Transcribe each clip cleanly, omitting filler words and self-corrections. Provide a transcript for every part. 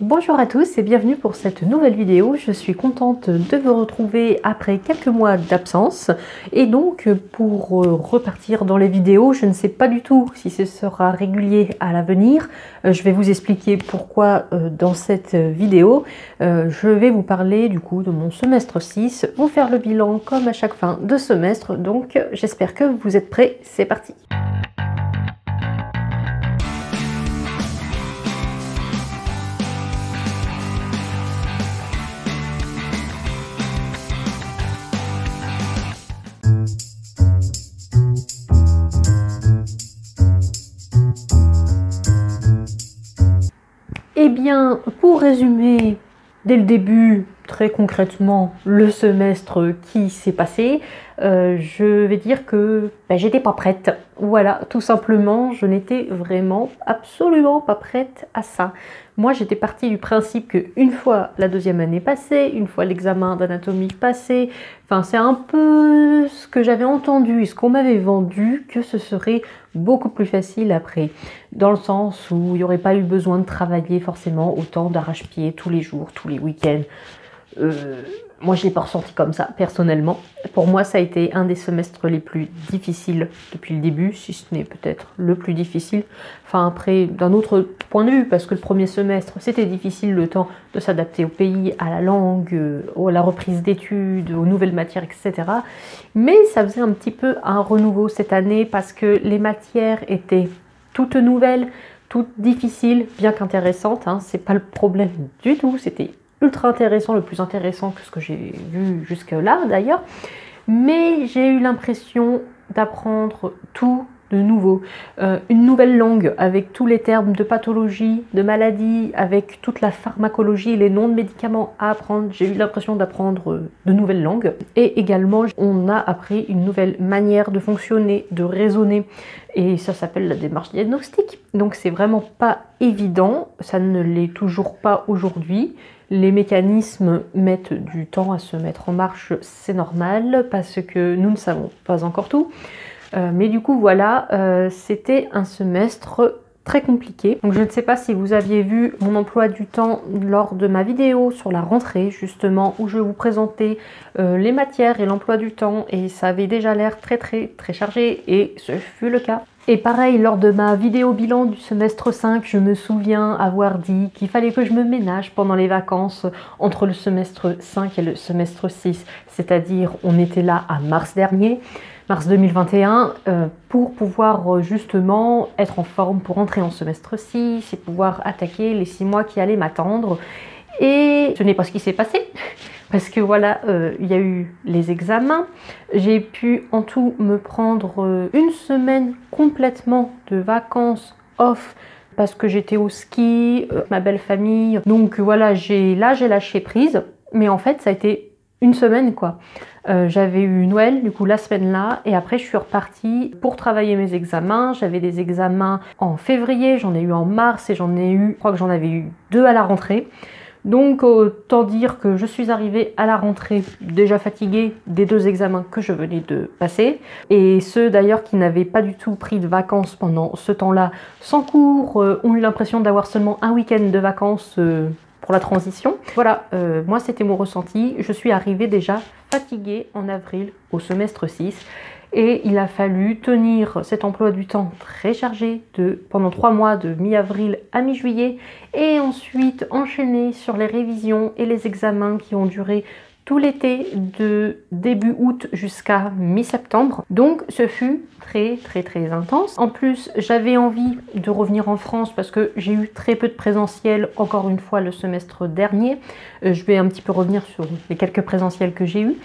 Bonjour à tous et bienvenue pour cette nouvelle vidéo. Je suis contente de vous retrouver après quelques mois d'absence et donc pour repartir dans les vidéos, je ne sais pas du tout si ce sera régulier à l'avenir. Je vais vous expliquer pourquoi dans cette vidéo. Je vais vous parler du coup de mon semestre 6, vous faire le bilan comme à chaque fin de semestre, donc j'espère que vous êtes prêts, c'est parti. Eh bien, pour résumer dès le début, très concrètement, le semestre qui s'est passé, je vais dire que j'étais pas prête. Voilà, tout simplement, je n'étais vraiment absolument pas prête à ça. Moi, j'étais partie du principe qu'une fois la deuxième année passée, une fois l'examen d'anatomie passé, enfin, c'est un peu ce que j'avais entendu et ce qu'on m'avait vendu, que ce serait beaucoup plus facile après, dans le sens où il n'y aurait pas eu besoin de travailler forcément autant d'arrache-pied tous les jours, tous les week-ends. Moi, je ne l'ai pas ressenti comme ça, personnellement. Pour moi, ça a été un des semestres les plus difficiles depuis le début, si ce n'est peut-être le plus difficile. Enfin, après, d'un autre point de vue, parce que le premier semestre, c'était difficile, le temps de s'adapter au pays, à la langue, à la reprise d'études, aux nouvelles matières, etc. Mais ça faisait un petit peu un renouveau cette année, parce que les matières étaient toutes nouvelles, toutes difficiles, bien qu'intéressantes, hein. C'est pas le problème du tout, c'était ultra intéressant, le plus intéressant que ce que j'ai vu jusque-là d'ailleurs, mais j'ai eu l'impression d'apprendre tout de nouveau, une nouvelle langue avec tous les termes de pathologie, de maladie, avec toute la pharmacologie, les noms de médicaments à apprendre. J'ai eu l'impression d'apprendre de nouvelles langues et également on a appris une nouvelle manière de fonctionner, de raisonner et ça s'appelle la démarche diagnostique. Donc c'est vraiment pas évident, ça ne l'est toujours pas aujourd'hui. Les mécanismes mettent du temps à se mettre en marche, c'est normal, parce que nous ne savons pas encore tout. Mais du coup, voilà, c'était un semestre très compliqué. Donc je ne sais pas si vous aviez vu mon emploi du temps lors de ma vidéo sur la rentrée, justement, où je vous présentais les matières et l'emploi du temps, et ça avait déjà l'air très chargé, et ce fut le cas. Et pareil, lors de ma vidéo bilan du semestre 5, je me souviens avoir dit qu'il fallait que je me ménage pendant les vacances entre le semestre 5 et le semestre 6, c'est-à-dire on était là à mars dernier, mars 2021, pour pouvoir justement être en forme pour entrer en semestre 6 et pouvoir attaquer les 6 mois qui allaient m'attendre. Et ce n'est pas ce qui s'est passé, parce que voilà, il y a eu les examens. J'ai pu en tout me prendre une semaine complètement de vacances off, parce que j'étais au ski, ma belle famille. Donc voilà, j'ai lâché prise, mais en fait ça a été une semaine quoi. J'avais eu Noël du coup la semaine là et après je suis repartie pour travailler mes examens. J'avais des examens en février, j'en ai eu en mars et je crois que j'en avais eu 2 à la rentrée. Donc autant dire que je suis arrivée à la rentrée déjà fatiguée des 2 examens que je venais de passer. Et ceux d'ailleurs qui n'avaient pas du tout pris de vacances pendant ce temps-là sans cours ont eu l'impression d'avoir seulement un week-end de vacances pour la transition. Voilà, moi c'était mon ressenti. Je suis arrivée déjà fatiguée en avril au semestre 6. Et il a fallu tenir cet emploi du temps très chargé pendant 3 mois, de mi-avril à mi-juillet, et ensuite enchaîner sur les révisions et les examens qui ont duré tout l'été de début août jusqu'à mi-septembre. Donc ce fut très intense. En plus, j'avais envie de revenir en France parce que j'ai eu très peu de présentiel encore une fois le semestre dernier. Je vais un petit peu revenir sur les quelques présentiels que j'ai eus.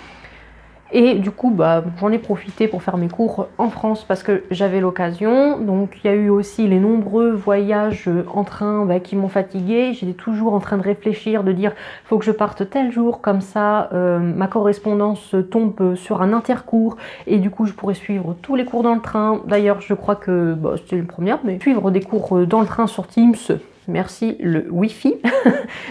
Et du coup, j'en ai profité pour faire mes cours en France parce que j'avais l'occasion. Donc il y a eu aussi les nombreux voyages en train qui m'ont fatiguée. J'étais toujours en train de réfléchir, de dire faut que je parte tel jour, comme ça ma correspondance tombe sur un intercours et du coup je pourrais suivre tous les cours dans le train. D'ailleurs je crois que c'était une première, mais suivre des cours dans le train sur Teams, merci le Wi-Fi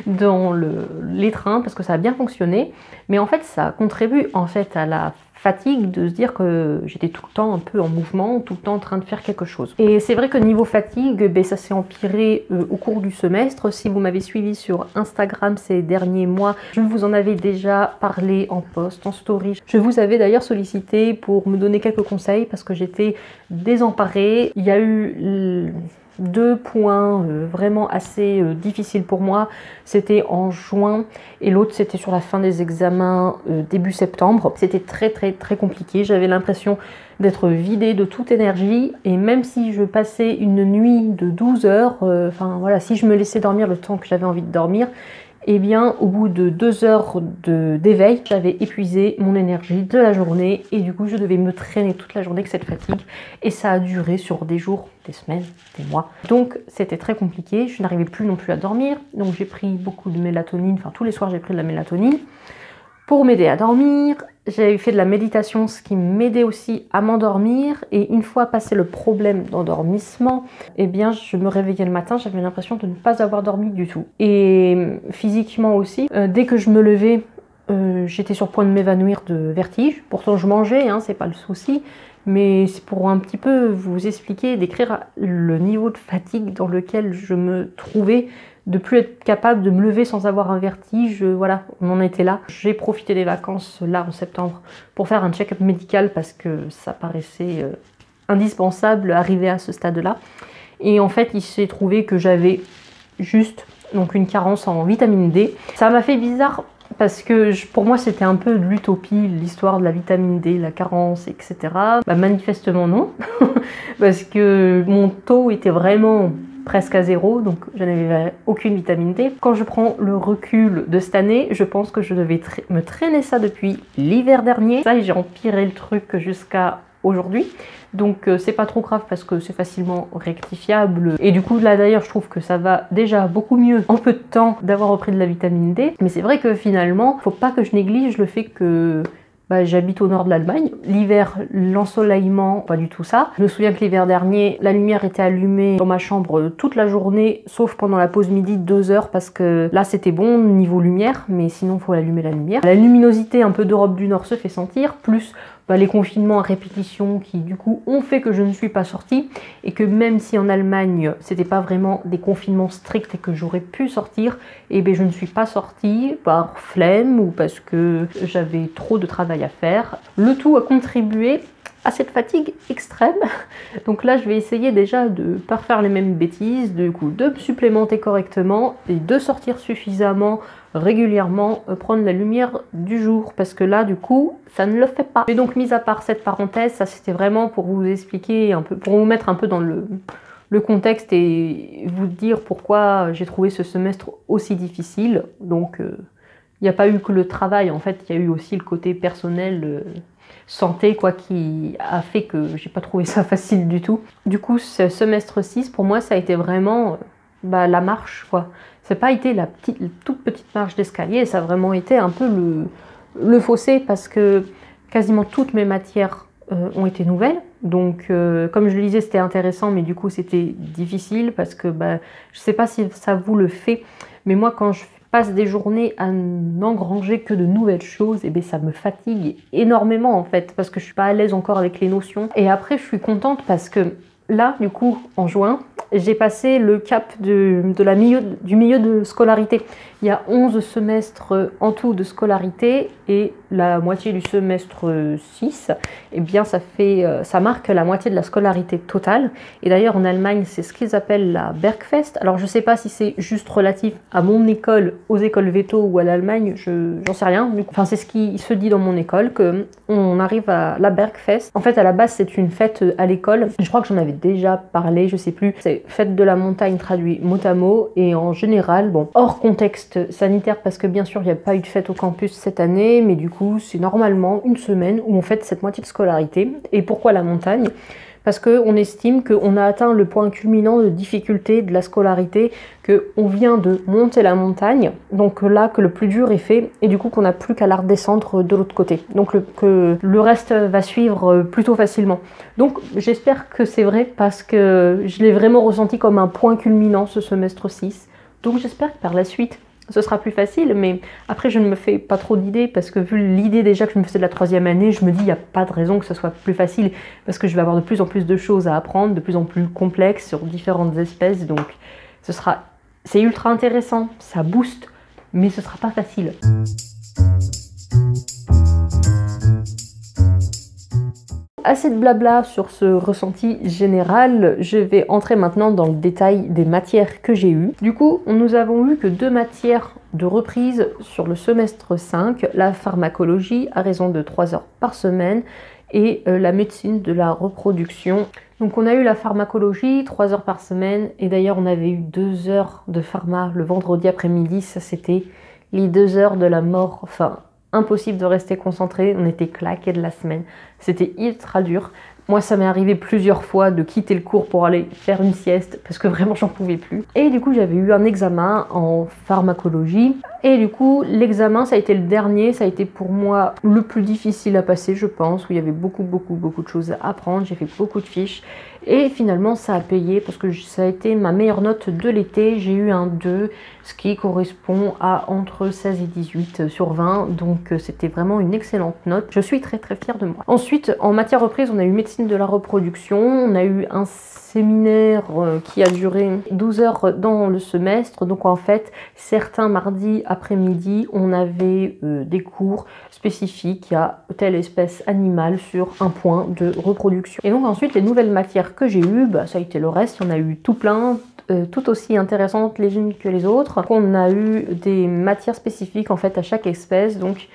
dans les trains parce que ça a bien fonctionné. Mais en fait, ça contribue en fait à la fatigue de se dire que j'étais tout le temps un peu en mouvement, tout le temps en train de faire quelque chose. Et c'est vrai que niveau fatigue, ben, ça s'est empiré au cours du semestre. Si vous m'avez suivi sur Instagram ces derniers mois, je vous en avais déjà parlé en post, en story. Je vous avais d'ailleurs sollicité pour me donner quelques conseils parce que j'étais désemparée. Il y a eu deux points vraiment assez difficiles pour moi. C'était en juin et l'autre c'était sur la fin des examens début septembre. C'était très compliqué. J'avais l'impression d'être vidée de toute énergie et même si je passais une nuit de 12 heures, enfin voilà, si je me laissais dormir le temps que j'avais envie de dormir, eh bien, au bout de 2 heures d'éveil, j'avais épuisé mon énergie de la journée et du coup, je devais me traîner toute la journée avec cette fatigue et ça a duré sur des jours, des semaines, des mois. Donc, c'était très compliqué. Je n'arrivais plus non plus à dormir. Donc, j'ai pris beaucoup de mélatonine. Enfin, tous les soirs, j'ai pris de la mélatonine pour m'aider à dormir. J'avais fait de la méditation, ce qui m'aidait aussi à m'endormir. Et une fois passé le problème d'endormissement, eh bien, je me réveillais le matin, j'avais l'impression de ne pas avoir dormi du tout. Et physiquement aussi, dès que je me levais, j'étais sur le point de m'évanouir de vertige. Pourtant, je mangeais, hein, c'est pas le souci. Mais c'est pour un petit peu vous expliquer, décrire le niveau de fatigue dans lequel je me trouvais, de plus être capable de me lever sans avoir un vertige, voilà, on en était là. J'ai profité des vacances là en septembre pour faire un check-up médical parce que ça paraissait indispensable arriver à ce stade-là. Et en fait, il s'est trouvé que j'avais juste donc une carence en vitamine D. Ça m'a fait bizarre parce que pour moi c'était un peu de l'utopie, l'histoire de la vitamine D, la carence, etc. Bah, manifestement non, parce que mon taux était vraiment presque à zéro, donc je n'avais aucune vitamine D. Quand je prends le recul de cette année, je pense que je devais me traîner ça depuis l'hiver dernier. Ça, j'ai empiré le truc jusqu'à aujourd'hui. Donc c'est pas trop grave parce que c'est facilement rectifiable. Et du coup là d'ailleurs je trouve que ça va déjà beaucoup mieux en peu de temps d'avoir repris de la vitamine D. Mais c'est vrai que finalement, faut pas que je néglige le fait que j'habite au nord de l'Allemagne. L'hiver, l'ensoleillement, pas du tout ça. Je me souviens que l'hiver dernier, la lumière était allumée dans ma chambre toute la journée, sauf pendant la pause midi de 2 heures, parce que là c'était bon niveau lumière, mais sinon il faut allumer la lumière. La luminosité un peu d'Europe du Nord se fait sentir, plus les confinements à répétition qui du coup ont fait que je ne suis pas sortie et que même si en Allemagne c'était pas vraiment des confinements stricts et que j'aurais pu sortir, et je ne suis pas sortie par flemme ou parce que j'avais trop de travail à faire. Le tout a contribué à cette fatigue extrême. Donc là, je vais essayer déjà de ne pas refaire les mêmes bêtises, du coup, de me supplémenter correctement et de sortir suffisamment régulièrement, prendre la lumière du jour, parce que là, du coup, ça ne le fait pas. Et donc, mis à part cette parenthèse, ça c'était vraiment pour vous expliquer un peu, pour vous mettre un peu dans le contexte et vous dire pourquoi j'ai trouvé ce semestre aussi difficile. Donc, il n'y a pas eu que le travail, en fait, il y a eu aussi le côté personnel, santé, quoi, qui a fait que j'ai pas trouvé ça facile du tout. Du coup, ce semestre 6, pour moi, ça a été vraiment la marche, quoi. Ça n'a pas été la toute petite marche d'escalier, ça a vraiment été un peu le fossé parce que quasiment toutes mes matières ont été nouvelles. Donc, comme je le disais, c'était intéressant, mais du coup, c'était difficile parce que je sais pas si ça vous le fait, mais moi, quand je passe des journées à n'engranger que de nouvelles choses, et ça me fatigue énormément en fait, parce que je suis pas à l'aise encore avec les notions. Et après, je suis contente parce que là, du coup, en juin, j'ai passé le cap du milieu de scolarité. Il y a 11 semestres en tout de scolarité et la moitié du semestre 6, eh bien ça marque la moitié de la scolarité totale. Et d'ailleurs en Allemagne, c'est ce qu'ils appellent la Bergfest. Alors je ne sais pas si c'est juste relatif à mon école, aux écoles veto ou à l'Allemagne, j'en sais rien. Enfin c'est ce qui se dit dans mon école, qu'on arrive à la Bergfest. En fait à la base c'est une fête à l'école. Je crois que j'en avais déjà parlé, je sais plus. C'est fête de la montagne traduit mot à mot et en général, bon, hors contexte sanitaire parce que bien sûr il n'y a pas eu de fête au campus cette année, mais du coup c'est normalement une semaine où on fête cette moitié de scolarité. Et pourquoi la montagne ? parce qu'on estime qu'on a atteint le point culminant de difficulté de la scolarité, qu'on vient de monter la montagne, donc là que le plus dur est fait, et du coup qu'on n'a plus qu'à la redescendre de l'autre côté, donc que le reste va suivre plutôt facilement. Donc j'espère que c'est vrai, parce que je l'ai vraiment ressenti comme un point culminant ce semestre 6, donc j'espère que par la suite ce sera plus facile, mais après je ne me fais pas trop d'idées, parce que vu l'idée déjà que je me faisais de la 3e année, je me dis il n'y a pas de raison que ce soit plus facile, parce que je vais avoir de plus en plus de choses à apprendre, de plus en plus complexes sur différentes espèces, donc c'est ultra intéressant, ça booste, mais ce sera pas facile. Assez de blabla sur ce ressenti général, je vais entrer maintenant dans le détail des matières que j'ai eues. Du coup, nous avons eu que 2 matières de reprise sur le semestre 5, la pharmacologie à raison de 3 heures par semaine et la médecine de la reproduction. Donc on a eu la pharmacologie 3 heures par semaine, et d'ailleurs on avait eu 2 heures de pharma le vendredi après-midi, ça c'était les 2 heures de la mort, enfin impossible de rester concentré, on était claqués de la semaine, c'était ultra dur. Moi ça m'est arrivé plusieurs fois de quitter le cours pour aller faire une sieste, parce que vraiment j'en pouvais plus. Et du coup j'avais eu un examen en pharmacologie, et du coup l'examen ça a été le dernier, ça a été pour moi le plus difficile à passer je pense, où il y avait beaucoup de choses à apprendre, j'ai fait beaucoup de fiches, et finalement ça a payé, parce que ça a été ma meilleure note de l'été, j'ai eu un 2, ce qui correspond à entre 16 et 18 sur 20, donc c'était vraiment une excellente note, je suis très fière de moi. Ensuite en matière reprise on a eu médecine de la reproduction, on a eu un séminaire qui a duré 12 heures dans le semestre, donc en fait certains mardis après-midi on avait des cours spécifiques à telle espèce animale sur un point de reproduction. Et donc ensuite les nouvelles matières que j'ai eues, ça a été le reste, il y en a eu tout plein, tout aussi intéressantes les unes que les autres. On a eu des matières spécifiques en fait à chaque espèce, donc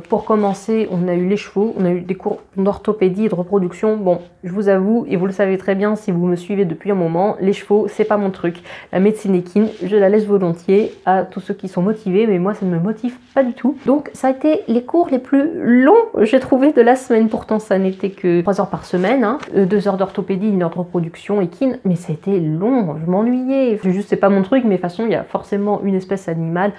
pour commencer on a eu les chevaux, on a eu des cours d'orthopédie et de reproduction. Bon, je vous avoue, et vous le savez très bien si vous me suivez depuis un moment, les chevaux c'est pas mon truc. La médecine équine, je la laisse volontiers à tous ceux qui sont motivés, mais moi ça ne me motive pas du tout. Donc ça a été les cours les plus longs j'ai trouvé de la semaine, pourtant ça n'était que 3 heures par semaine, hein. 2 heures d'orthopédie, 1 heure de reproduction équine, mais c'était long, je m'ennuyais. Juste c'est pas mon truc, mais de toute façon il y a forcément une espèce animale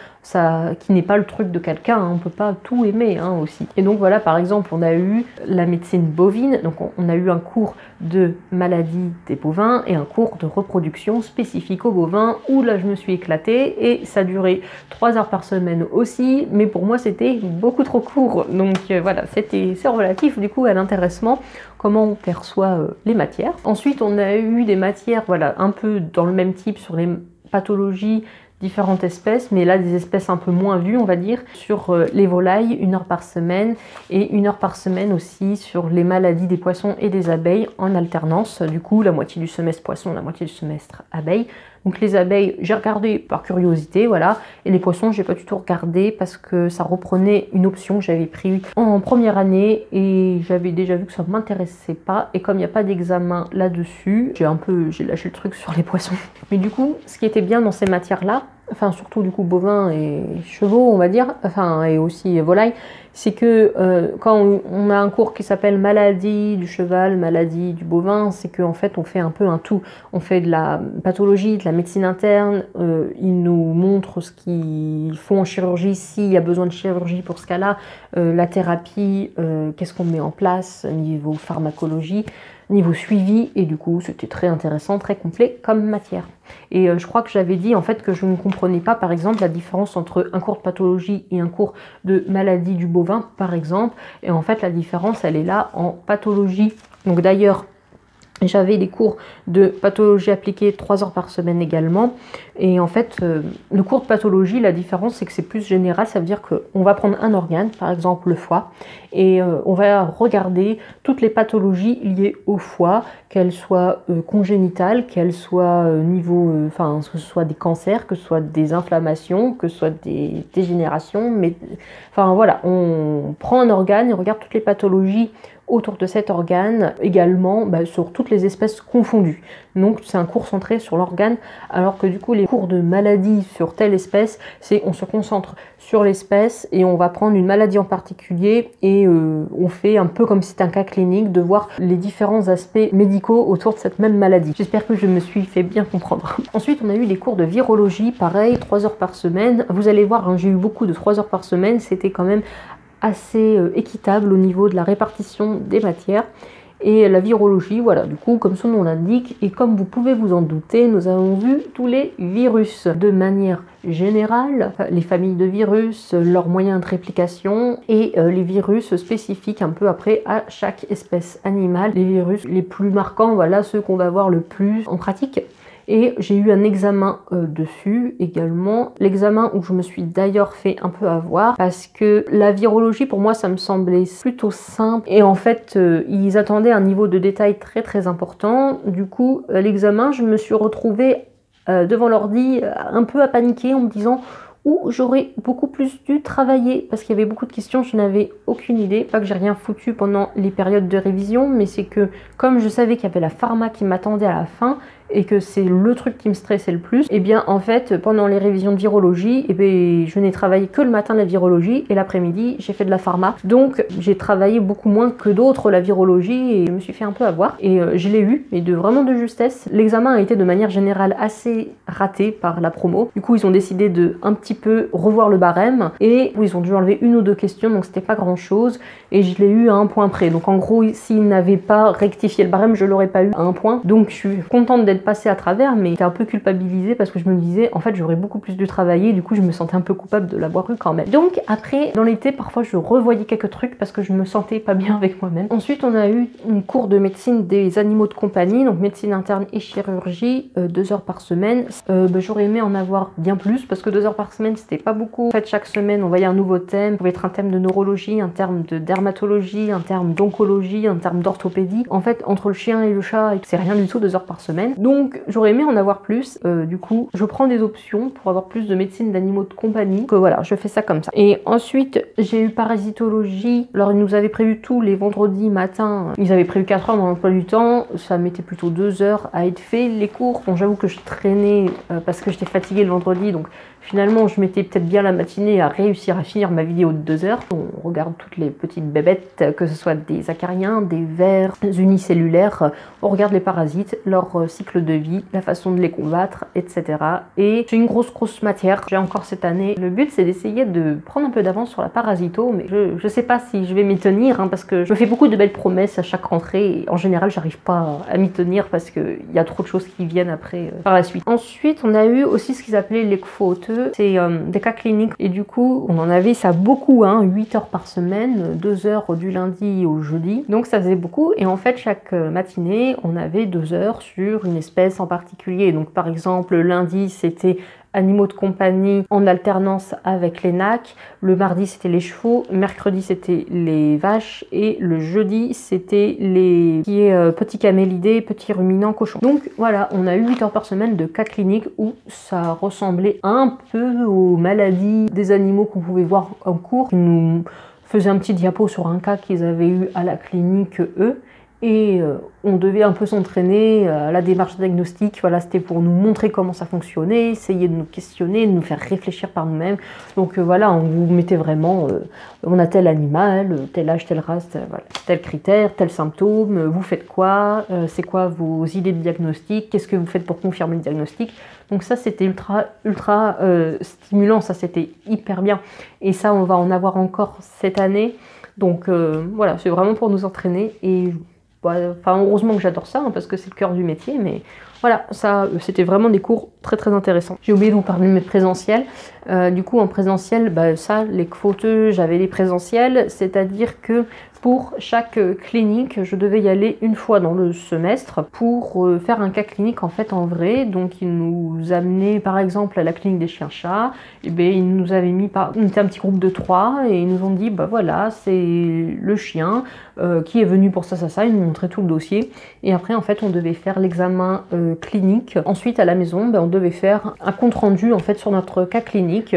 qui n'est pas le truc de quelqu'un, hein. On peut pas tout aimer hein, aussi. Et donc voilà, par exemple on a eu la médecine bovine, donc on a eu un cours de maladie des bovins et un cours de reproduction spécifique aux bovins, où là je me suis éclatée, et ça durait 3 heures par semaine aussi, mais pour moi c'était beaucoup trop court, donc voilà, c'est relatif du coup à l'intéressement, comment on perçoit les matières. Ensuite on a eu des matières voilà un peu dans le même type sur les pathologies différentes espèces, mais là des espèces un peu moins vues on va dire, sur les volailles 1 heure par semaine, et 1 heure par semaine aussi sur les maladies des poissons et des abeilles en alternance, du coup la moitié du semestre poisson, la moitié du semestre abeilles. Donc les abeilles j'ai regardé par curiosité, voilà, et les poissons j'ai pas du tout regardé parce que ça reprenait une option que j'avais prise en première année et j'avais déjà vu que ça m'intéressait pas, et comme il n'y a pas d'examen là-dessus, j'ai lâché le truc sur les poissons. Mais du coup ce qui était bien dans ces matières là, enfin surtout du coup bovins et chevaux on va dire, enfin et aussi volailles, c'est que quand on a un cours qui s'appelle maladie du cheval, maladie du bovin, c'est qu'en fait on fait un peu un tout. On fait de la pathologie, de la médecine interne, ils nous montrent ce qu'ils font en chirurgie, s'il y a besoin de chirurgie pour ce cas-là, la thérapie, qu'est-ce qu'on met en place niveau pharmacologie, niveau suivi, et du coup c'était très intéressant, très complet comme matière. Et je crois que j'avais dit en fait que je ne comprenais pas par exemple la différence entre un cours de pathologie et un cours de maladie du bovin par exemple, et en fait la différence elle est là en pathologie. Donc d'ailleurs j'avais des cours de pathologie appliquée 3 heures par semaine également, et en fait le cours de pathologie, la différence c'est que c'est plus général, ça veut dire qu'on va prendre un organe, par exemple le foie, et on va regarder toutes les pathologies liées au foie, qu'elles soient congénitales, qu'elles soient niveau, enfin que ce soit des cancers, que ce soit des inflammations, que ce soit des dégénérations, mais enfin voilà, on prend un organe et on regarde toutes les pathologies autour de cet organe, également sur toutes les espèces confondues. Donc c'est un cours centré sur l'organe, alors que du coup les cours de maladie sur telle espèce, c'est on se concentre sur l'espèce et on va prendre une maladie en particulier et on fait un peu comme si c'était un cas clinique de voir les différents aspects médicaux autour de cette même maladie. J'espère que je me suis fait bien comprendre. Ensuite on a eu des cours de virologie, pareil, 3 heures par semaine. Vous allez voir, hein, j'ai eu beaucoup de 3 heures par semaine, c'était quand même assez équitable au niveau de la répartition des matières. Et la virologie, voilà, du coup, comme son nom l'indique, et comme vous pouvez vous en douter, nous avons vu tous les virus de manière générale, les familles de virus, leurs moyens de réplication, et les virus spécifiques un peu après à chaque espèce animale. Les virus les plus marquants, voilà, ceux qu'on va voir le plus en pratique. Et j'ai eu un examen dessus également, l'examen où je me suis d'ailleurs fait un peu avoir parce que la virologie pour moi ça me semblait plutôt simple et en fait ils attendaient un niveau de détail très très important. Du coup l'examen je me suis retrouvée devant l'ordi un peu à paniquer en me disant où j'aurais beaucoup plus dû travailler parce qu'il y avait beaucoup de questions, je n'avais aucune idée. Pas que j'ai rien foutu pendant les périodes de révision, mais c'est que comme je savais qu'il y avait la pharma qui m'attendait à la fin et que c'est le truc qui me stressait le plus, et bien en fait pendant les révisions de virologie, je n'ai travaillé que le matin la virologie et l'après-midi j'ai fait de la pharma. Donc j'ai travaillé beaucoup moins que d'autres la virologie et je me suis fait un peu avoir et je l'ai eu, mais vraiment de justesse. L'examen a été de manière générale assez raté par la promo. Du coup ils ont décidé de un petit peu revoir le barème et ils ont dû enlever 1 ou 2 questions, donc c'était pas grand chose et je l'ai eu à 1 point près. Donc en gros s'ils n'avaient pas rectifié le barème je l'aurais pas eu à 1 point. Donc je suis contente d'être passée à travers, mais j'étais un peu culpabilisée parce que je me disais en fait j'aurais beaucoup plus dû travailler, du coup je me sentais un peu coupable de l'avoir eu quand même. Donc après dans l'été parfois je revoyais quelques trucs parce que je me sentais pas bien avec moi-même. Ensuite on a eu une cours de médecine des animaux de compagnie, donc médecine interne et chirurgie, 2 heures par semaine. J'aurais aimé en avoir bien plus parce que 2 heures par semaine c'était pas beaucoup. En fait chaque semaine on voyait un nouveau thème, ça pouvait être un thème de neurologie, un terme de dermatologie, un terme d'oncologie, un terme d'orthopédie. En fait entre le chien et le chat c'est rien du tout 2 heures par semaine. Donc j'aurais aimé en avoir plus, du coup je prends des options pour avoir plus de médecine d'animaux de compagnie, donc voilà je fais ça comme ça. Et ensuite j'ai eu parasitologie, alors ils nous avaient prévu tous les vendredis matin, ils avaient prévu 4 heures dans l'emploi du temps, ça mettait plutôt 2 heures à être fait les cours. Bon j'avoue que je traînais parce que j'étais fatiguée le vendredi, donc finalement je mettais peut-être bien la matinée à réussir à finir ma vidéo de 2 heures. On regarde toutes les petites bébêtes, que ce soit des acariens, des vers unicellulaires, on regarde les parasites, leur cycle de vie, la façon de les combattre, etc. Et c'est une grosse matière. J'ai encore cette année. Le but c'est d'essayer de prendre un peu d'avance sur la parasito, mais je sais pas si je vais m'y tenir hein, parce que je me fais beaucoup de belles promesses à chaque rentrée et en général j'arrive pas à m'y tenir parce qu'il y a trop de choses qui viennent après par la suite. Ensuite on a eu aussi ce qu'ils appelaient les fauteux, c'est des cas cliniques et du coup on en avait ça beaucoup, hein, 8 heures par semaine, 2 heures du lundi au jeudi, donc ça faisait beaucoup et en fait chaque matinée on avait 2 heures sur une espèce en particulier. Donc par exemple lundi c'était animaux de compagnie en alternance avec les nacs, le mardi c'était les chevaux, mercredi c'était les vaches et le jeudi c'était les petits camélidés, petits ruminants, cochons. Donc voilà, on a eu 8 heures par semaine de cas cliniques où ça ressemblait un peu aux maladies des animaux qu'on pouvait voir en cours. Ils nous faisaient un petit diapo sur un cas qu'ils avaient eu à la clinique eux. Et on devait un peu s'entraîner à la démarche diagnostique. Voilà, c'était pour nous montrer comment ça fonctionnait, essayer de nous questionner, de nous faire réfléchir par nous-mêmes. Donc voilà, on vous mettait vraiment, on a tel animal, tel âge, telle race, voilà, tel critère, tel symptôme, vous faites quoi, c'est quoi vos idées de diagnostic, qu'est-ce que vous faites pour confirmer le diagnostic. Donc ça c'était ultra stimulant, ça c'était hyper bien. Et ça on va en avoir encore cette année. Donc voilà, c'est vraiment pour nous entraîner et enfin, heureusement que j'adore ça, hein, parce que c'est le cœur du métier, mais voilà, ça, c'était vraiment des cours très intéressants. J'ai oublié de vous parler de mes présentiels. Du coup, en présentiel, ça, les fauteux, j'avais les présentiels, c'est-à-dire que pour chaque clinique, je devais y aller 1 fois dans le semestre pour faire un cas clinique en fait en vrai. Donc ils nous amenaient par exemple à la clinique des chiens-chats, et bien ils nous avaient mis on était un petit groupe de 3 et ils nous ont dit voilà c'est le chien qui est venu pour ça, ils nous montraient tout le dossier et après en fait on devait faire l'examen clinique. Ensuite à la maison on devait faire un compte rendu en fait sur notre cas clinique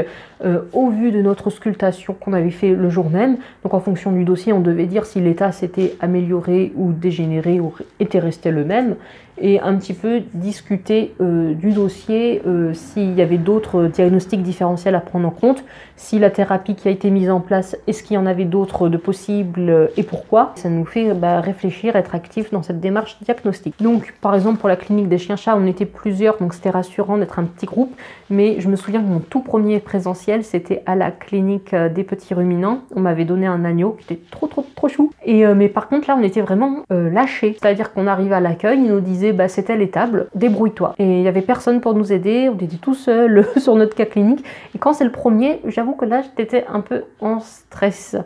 au vu de notre auscultation qu'on avait fait le jour même. Donc en fonction du dossier on devait dire dire si l'état s'était amélioré ou dégénéré ou était resté le même, et un petit peu discuter du dossier, s'il y avait d'autres diagnostics différentiels à prendre en compte, si la thérapie qui a été mise en place, est-ce qu'il y en avait d'autres de possibles et pourquoi. Ça nous fait réfléchir, être actif dans cette démarche diagnostique. Donc par exemple pour la clinique des chiens-chats, on était plusieurs, donc c'était rassurant d'être un petit groupe, mais je me souviens que mon tout premier présentiel, c'était à la clinique des petits ruminants. On m'avait donné un agneau qui était trop chou. Et, mais par contre là, on était vraiment lâchés, c'est-à-dire qu'on arrivait à l'accueil, ils nous disaient c'était l'étable, débrouille-toi. Et il n'y avait personne pour nous aider, on était tout seuls sur notre cas clinique. Et quand c'est le premier, j'avoue que là, j'étais un peu en stress.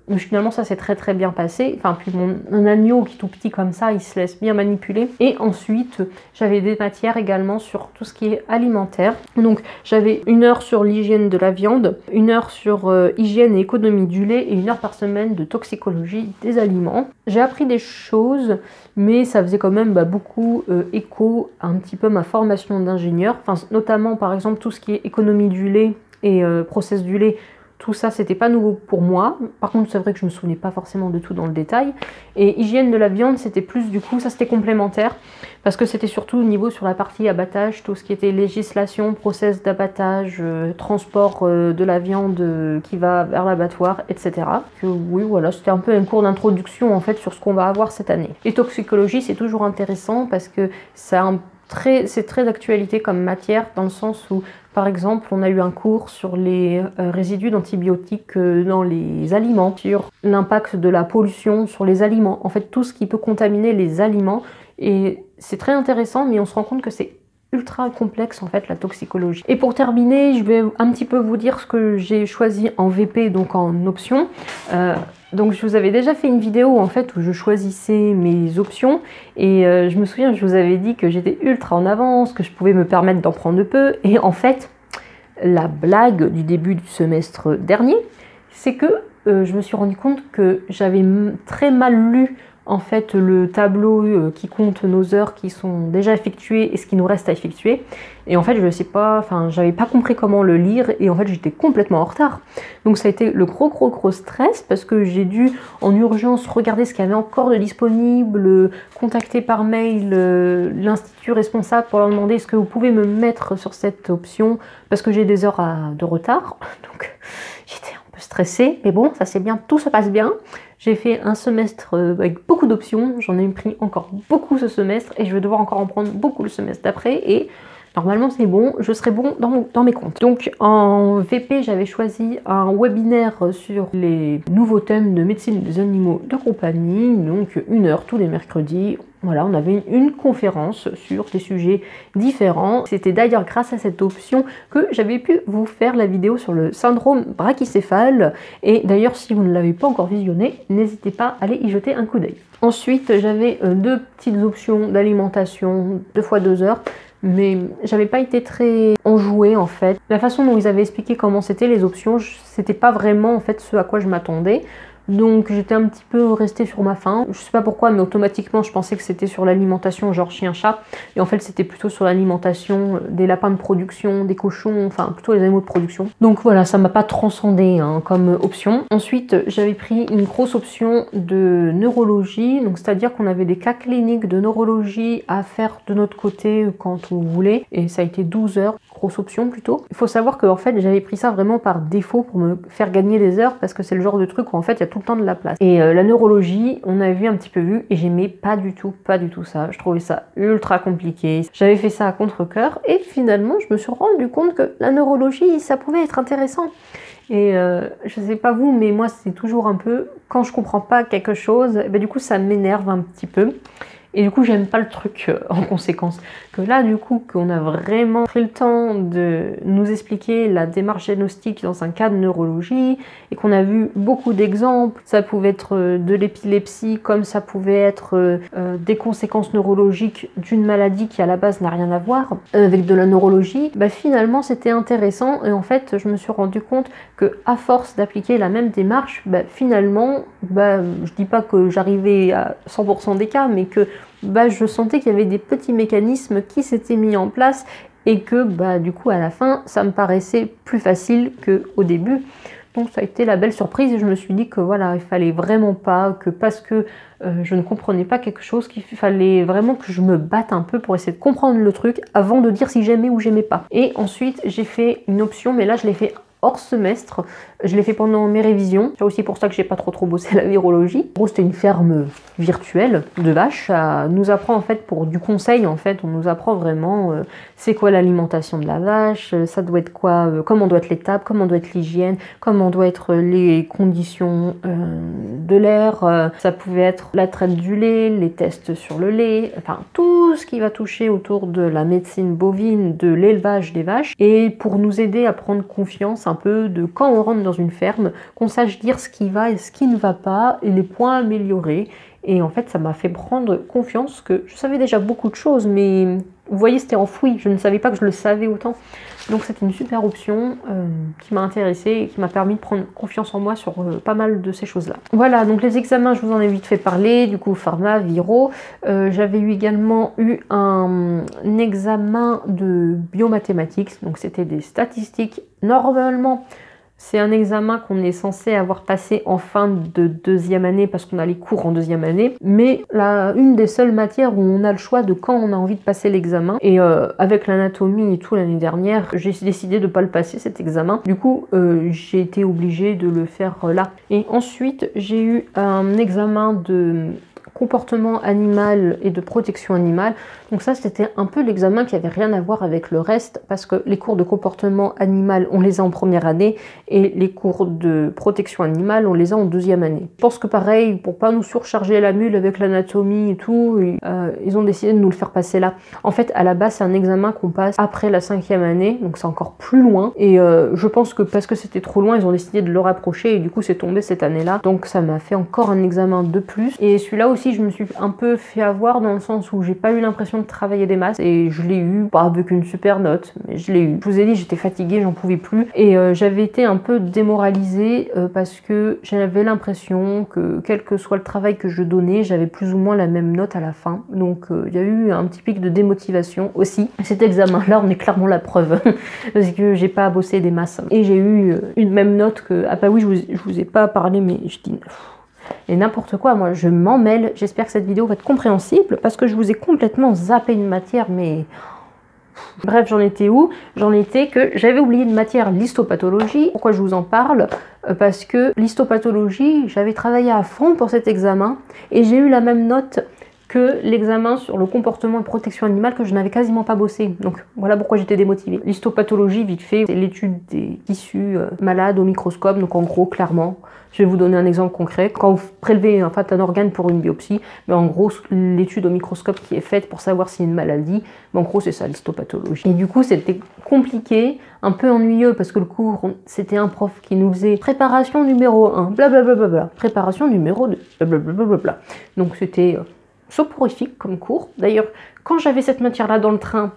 Mais finalement, ça s'est très bien passé. Enfin, puis un agneau qui est tout petit comme ça, il se laisse bien manipuler. Et ensuite, j'avais des matières également sur tout ce qui est alimentaire. Donc, j'avais 1 heure sur l'hygiène de la viande, 1 heure sur hygiène et économie du lait et 1 heure par semaine de toxicologie des aliments. J'ai appris des choses, mais ça faisait quand même beaucoup écho à un petit peu ma formation d'ingénieur. Enfin, notamment, par exemple, tout ce qui est économie du lait et process du lait. Tout ça, c'était pas nouveau pour moi. Par contre, c'est vrai que je me souvenais pas forcément de tout dans le détail. Et hygiène de la viande, c'était plus du coup, ça c'était complémentaire. Parce que c'était surtout au niveau sur la partie abattage, tout ce qui était législation, process d'abattage, transport de la viande qui va vers l'abattoir, etc. Oui, voilà, c'était un peu un cours d'introduction en fait sur ce qu'on va avoir cette année. Et toxicologie, c'est toujours intéressant parce que c'est très d'actualité comme matière dans le sens où, par exemple, on a eu un cours sur les résidus d'antibiotiques dans les aliments, sur l'impact de la pollution sur les aliments, en fait tout ce qui peut contaminer les aliments. Et c'est très intéressant, mais on se rend compte que c'est ultra complexe en fait la toxicologie. Et pour terminer, je vais un petit peu vous dire ce que j'ai choisi en VP, donc en option. Donc je vous avais déjà fait une vidéo en fait où je choisissais mes options et je me souviens, je vous avais dit que j'étais ultra en avance, que je pouvais me permettre d'en prendre peu, et en fait la blague du début du semestre dernier, c'est que je me suis rendu compte que j'avais très mal lu en fait le tableau qui compte nos heures qui sont déjà effectuées et ce qui nous reste à effectuer. Et en fait, je sais pas, enfin, j'avais pas compris comment le lire et en fait, j'étais complètement en retard. Donc ça a été le gros stress parce que j'ai dû en urgence regarder ce qu'il y avait encore de disponible, contacter par mail l'institut responsable pour leur demander est-ce que vous pouvez me mettre sur cette option parce que j'ai des heures de retard. Donc j'étais un peu stressée, mais bon, ça c'est bien, tout se passe bien. J'ai fait un semestre avec beaucoup d'options, j'en ai pris encore beaucoup ce semestre et je vais devoir encore en prendre beaucoup le semestre d'après et normalement c'est bon, je serai bon dans mes comptes. Donc en VP, j'avais choisi un webinaire sur les nouveaux thèmes de médecine des animaux de compagnie, donc 1 heure tous les mercredis. Voilà, on avait une conférence sur des sujets différents. C'était d'ailleurs grâce à cette option que j'avais pu vous faire la vidéo sur le syndrome brachycéphale. Et d'ailleurs, si vous ne l'avez pas encore visionné, n'hésitez pas à aller y jeter un coup d'œil. Ensuite, j'avais 2 petites options d'alimentation, 2 fois 2 heures. Mais j'avais pas été très enjouée en fait. La façon dont ils avaient expliqué comment c'était les options, c'était pas vraiment en fait ce à quoi je m'attendais. Donc j'étais un petit peu restée sur ma faim. Je sais pas pourquoi, mais automatiquement je pensais que c'était sur l'alimentation genre chien-chat. Et en fait c'était plutôt sur l'alimentation des lapins de production, des cochons, enfin plutôt les animaux de production. Donc voilà, ça m'a pas transcendé comme option. Ensuite j'avais pris une grosse option de neurologie. Donc c'est-à-dire qu'on avait des cas cliniques de neurologie à faire de notre côté quand on voulait. Et ça a été 12 heures. Grosse option plutôt. Il faut savoir que en fait j'avais pris ça vraiment par défaut pour me faire gagner des heures parce que c'est le genre de truc où en fait il y a tout le temps de la place. Et la neurologie, on avait un petit peu vu et j'aimais pas du tout ça. Je trouvais ça ultra compliqué. J'avais fait ça à contre-cœur et finalement je me suis rendu compte que la neurologie ça pouvait être intéressant. Et je sais pas vous, mais moi c'est toujours un peu quand je comprends pas quelque chose, du coup ça m'énerve un petit peu. Et du coup, j'aime pas le truc en conséquence. Que là, du coup, qu'on a vraiment pris le temps de nous expliquer la démarche diagnostique dans un cas de neurologie et qu'on a vu beaucoup d'exemples. Ça pouvait être de l'épilepsie, comme ça pouvait être des conséquences neurologiques d'une maladie qui à la base n'a rien à voir avec de la neurologie. Finalement, c'était intéressant et en fait, je me suis rendu compte que à force d'appliquer la même démarche, finalement, je dis pas que j'arrivais à 100% des cas, mais que je sentais qu'il y avait des petits mécanismes qui s'étaient mis en place et que du coup à la fin ça me paraissait plus facile qu'au début. Donc ça a été la belle surprise et je me suis dit que voilà, il fallait vraiment pas que parce que je ne comprenais pas quelque chose, qu'il fallait vraiment que je me batte un peu pour essayer de comprendre le truc avant de dire si j'aimais ou j'aimais pas. Et ensuite j'ai fait une option, mais là je l'ai fait hors semestre, je l'ai fait pendant mes révisions. C'est aussi pour ça que j'ai pas trop bossé la virologie. En gros, c'était une ferme virtuelle de vaches. Ça nous apprend en fait pour du conseil, en fait, on nous apprend vraiment c'est quoi l'alimentation de la vache, ça doit être quoi, comment doit être l'étape, comment doit être l'hygiène, comment doit être les conditions de l'air. Ça pouvait être la traite du lait, les tests sur le lait, enfin tout ce qui va toucher autour de la médecine bovine, de l'élevage des vaches, et pour nous aider à prendre confiance un peu de quand on rentre dans une ferme, qu'on sache dire ce qui va et ce qui ne va pas, et les points améliorés. Et en fait, ça m'a fait prendre confiance que je savais déjà beaucoup de choses, mais vous voyez, c'était enfoui. Je ne savais pas que je le savais autant. Donc c'était une super option qui m'a intéressée et qui m'a permis de prendre confiance en moi sur pas mal de ces choses-là. Voilà, donc les examens, je vous en ai vite fait parler, du coup pharma, viro. J'avais également eu un examen de biomathématiques, donc c'était des statistiques. Normalement, c'est un examen qu'on est censé avoir passé en fin de deuxième année parce qu'on a les cours en deuxième année, mais une des seules matières où on a le choix de quand on a envie de passer l'examen. Et avec l'anatomie et tout l'année dernière, j'ai décidé de ne pas le passer cet examen. Du coup, j'ai été obligée de le faire là. Et ensuite, j'ai eu un examen de comportement animal et de protection animale. Donc ça, c'était un peu l'examen qui avait rien à voir avec le reste, parce que les cours de comportement animal, on les a en première année, et les cours de protection animale, on les a en deuxième année. Je pense que pareil, pour pas nous surcharger la mule avec l'anatomie et tout, ils ont décidé de nous le faire passer là. En fait, à la base, c'est un examen qu'on passe après la cinquième année, donc c'est encore plus loin, et je pense que parce que c'était trop loin, ils ont décidé de le rapprocher, et du coup, c'est tombé cette année-là. Donc ça m'a fait encore un examen de plus, et celui-là aussi, je me suis un peu fait avoir dans le sens où j'ai pas eu l'impression de travailler des masses, et je l'ai eu, pas avec une super note, mais je l'ai eu. Je vous ai dit, j'étais fatiguée, j'en pouvais plus, et j'avais été un peu démoralisée parce que j'avais l'impression que quel que soit le travail que je donnais, j'avais plus ou moins la même note à la fin. Donc il y a eu un petit pic de démotivation aussi. Cet examen-là, on est clairement la preuve, parce que j'ai pas bossé des masses. Et j'ai eu une même note que... Ah bah oui, je vous ai pas parlé, mais je dis... Et n'importe quoi, moi je m'en mêle. J'espère que cette vidéo va être compréhensible parce que je vous ai complètement zappé une matière, mais... Bref, j'en étais où? J'en étais que j'avais oublié une matière, l'histopathologie. Pourquoi je vous en parle? Parce que l'histopathologie, j'avais travaillé à fond pour cet examen et j'ai eu la même note que l'examen sur le comportement et protection animale que je n'avais quasiment pas bossé. Donc voilà pourquoi j'étais démotivée. L'histopathologie, vite fait, c'est l'étude des tissus malades au microscope. Donc en gros, clairement, je vais vous donner un exemple concret. Quand vous prélevez en fait un organe pour une biopsie, mais en gros, l'étude au microscope qui est faite pour savoir s'il y a une maladie, mais en gros, c'est ça l'histopathologie. Et du coup, c'était compliqué, un peu ennuyeux parce que le cours, c'était un prof qui nous faisait préparation numéro 1, blablabla, préparation numéro 2, blablabla. Donc c'était soporifique comme cours. D'ailleurs, quand j'avais cette matière-là dans le train,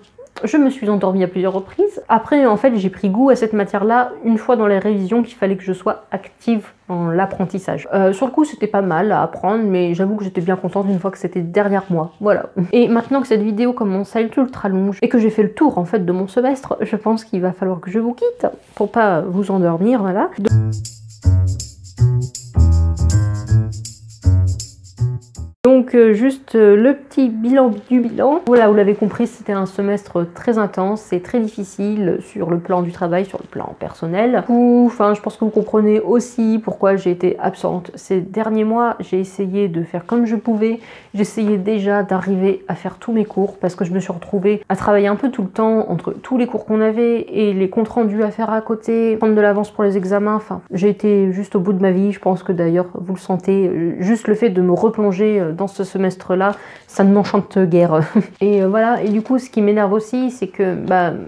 je me suis endormie à plusieurs reprises. Après, en fait, j'ai pris goût à cette matière-là une fois dans les révisions qu'il fallait que je sois active dans l'apprentissage. Sur le coup, c'était pas mal à apprendre, mais j'avoue que j'étais bien contente une fois que c'était derrière moi. Voilà. Et maintenant que cette vidéo commence à être ultra longue et que j'ai fait le tour, en fait, de mon semestre, je pense qu'il va falloir que je vous quitte pour pas vous endormir, voilà. Donc juste le petit bilan du bilan. Voilà, vous l'avez compris, c'était un semestre très intense et très difficile sur le plan du travail, sur le plan personnel. Enfin, je pense que vous comprenez aussi pourquoi j'ai été absente ces derniers mois. J'ai essayé de faire comme je pouvais. J'essayais déjà d'arriver à faire tous mes cours parce que je me suis retrouvée à travailler un peu tout le temps entre tous les cours qu'on avait et les comptes rendus à faire à côté, prendre de l'avance pour les examens. Enfin, j'ai été juste au bout de ma vie. Je pense que d'ailleurs, vous le sentez, juste le fait de me replonger dans ce semestre-là, ça ne m'enchante guère. Et voilà, et du coup, ce qui m'énerve aussi, c'est que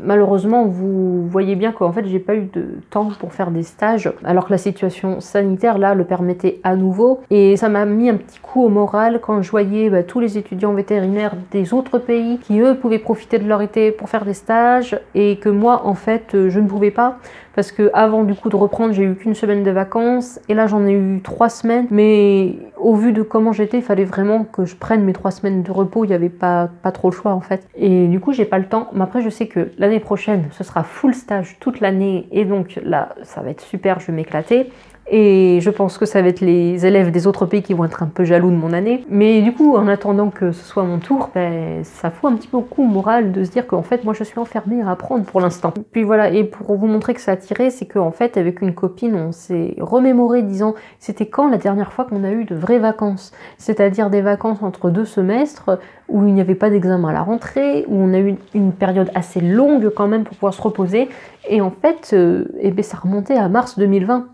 malheureusement, vous voyez bien qu'en fait, j'ai pas eu de temps pour faire des stages, alors que la situation sanitaire, là, le permettait à nouveau. Et ça m'a mis un petit coup au moral quand je voyais tous les étudiants vétérinaires des autres pays qui, eux, pouvaient profiter de leur été pour faire des stages, et que moi, en fait, je ne pouvais pas. parce que avant du coup de reprendre, j'ai eu qu'une semaine de vacances et là j'en ai eu 3 semaines, mais au vu de comment j'étais, il fallait vraiment que je prenne mes 3 semaines de repos, il n'y avait pas trop le choix en fait. Et du coup j'ai pas le temps, mais après je sais que l'année prochaine ce sera full stage toute l'année et donc là ça va être super, je vais m'éclater. Et je pense que ça va être les élèves des autres pays qui vont être un peu jaloux de mon année. Mais du coup, en attendant que ce soit mon tour, ben, ça fout un petit peu au coup au moral de se dire qu'en fait, moi, je suis enfermée à apprendre pour l'instant. Puis voilà, et pour vous montrer que ça a tiré, c'est qu'en fait, avec une copine, on s'est remémoré, disant, c'était quand la dernière fois qu'on a eu de vraies vacances? C'est-à-dire des vacances entre 2 semestres, où il n'y avait pas d'examen à la rentrée, où on a eu une période assez longue quand même pour pouvoir se reposer. Et en fait, eh ben, ça remontait à mars 2020.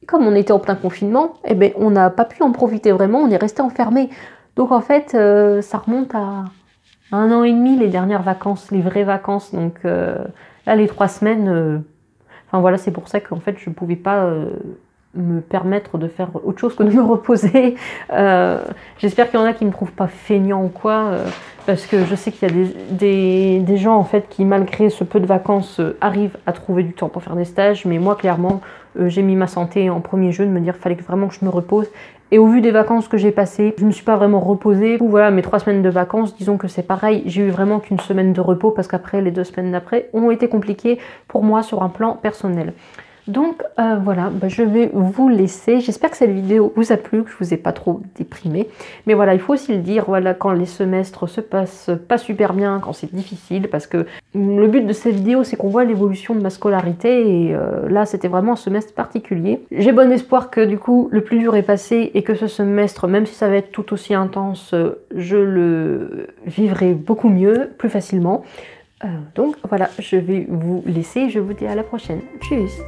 Comme on était en plein confinement, eh ben, on n'a pas pu en profiter vraiment, on est resté enfermé. Donc en fait, ça remonte à 1 an et demi les dernières vacances, les vraies vacances. Donc là, les 3 semaines, enfin voilà, c'est pour ça qu'en fait, je ne pouvais pas me permettre de faire autre chose que de me reposer. J'espère qu'il y en a qui ne me trouvent pas feignant ou quoi, parce que je sais qu'il y a des gens en fait qui, malgré ce peu de vacances, arrivent à trouver du temps pour faire des stages, mais moi clairement j'ai mis ma santé en premier jeu, de me dire qu'il fallait vraiment que je me repose. Et au vu des vacances que j'ai passées, je ne me suis pas vraiment reposée. Voilà, mes 3 semaines de vacances, disons que c'est pareil, j'ai eu vraiment qu'une semaine de repos parce qu'après, les 2 semaines d'après ont été compliquées pour moi sur un plan personnel. Donc voilà, je vais vous laisser. J'espère que cette vidéo vous a plu, que je vous ai pas trop déprimé. Mais voilà, il faut aussi le dire, voilà, quand les semestres se passent pas super bien, quand c'est difficile, parce que le but de cette vidéo, c'est qu'on voit l'évolution de ma scolarité, et là, c'était vraiment un semestre particulier. J'ai bon espoir que du coup, le plus dur est passé, et que ce semestre, même si ça va être tout aussi intense, je le vivrai beaucoup mieux, plus facilement. Donc voilà, je vais vous laisser, je vous dis à la prochaine. Tchuss!